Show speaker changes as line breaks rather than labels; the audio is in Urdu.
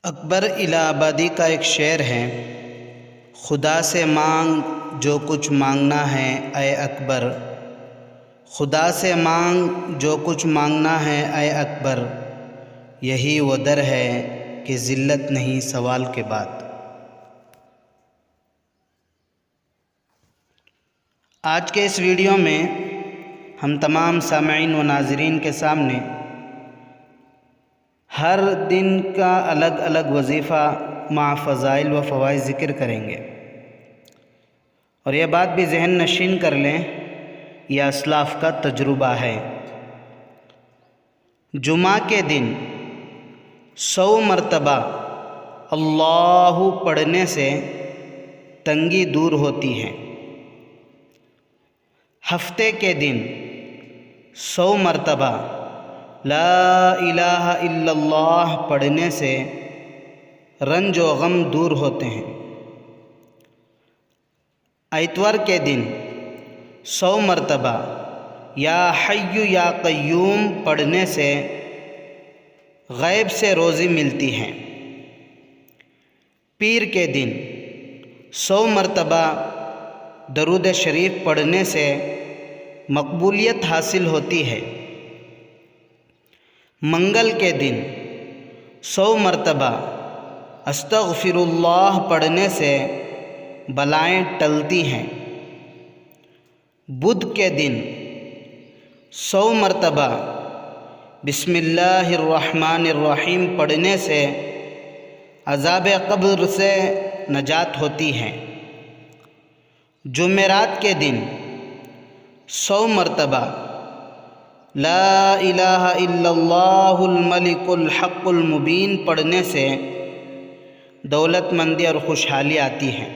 اکبر الہ آبادی کا ایک شعر ہے، خدا سے مانگ جو کچھ مانگنا ہے اے اکبر، خدا سے مانگ جو کچھ مانگنا ہے اے اکبر، یہی وہ در ہے کہ ذلت نہیں سوال کے بعد۔ آج کے اس ویڈیو میں ہم تمام سامعین و ناظرین کے سامنے ہر دن کا الگ الگ وظیفہ مع فضائل و فوائد ذکر کریں گے، اور یہ بات بھی ذہن نشین کر لیں، یہ اسلاف کا تجربہ ہے۔ جمعہ کے دن 100 مرتبہ اللہ پڑھنے سے تنگی دور ہوتی ہے۔ ہفتے کے دن 100 مرتبہ لا الہ الا اللہ پڑھنے سے رنج و غم دور ہوتے ہیں۔ اتوار کے دن 100 مرتبہ یا حی یا قیوم پڑھنے سے غیب سے روزی ملتی ہے۔ پیر کے دن 100 مرتبہ درود شریف پڑھنے سے مقبولیت حاصل ہوتی ہے۔ منگل کے دن 100 مرتبہ استغفر اللہ پڑھنے سے بلائیں ٹلتی ہیں۔ بدھ کے دن 100 مرتبہ بسم اللہ الرحمن الرحیم پڑھنے سے عذاب قبر سے نجات ہوتی ہے۔ جمعرات کے دن 100 مرتبہ لا الہ الا اللہ الملک الحق المبین پڑھنے سے دولت مندی اور خوشحالی آتی ہے۔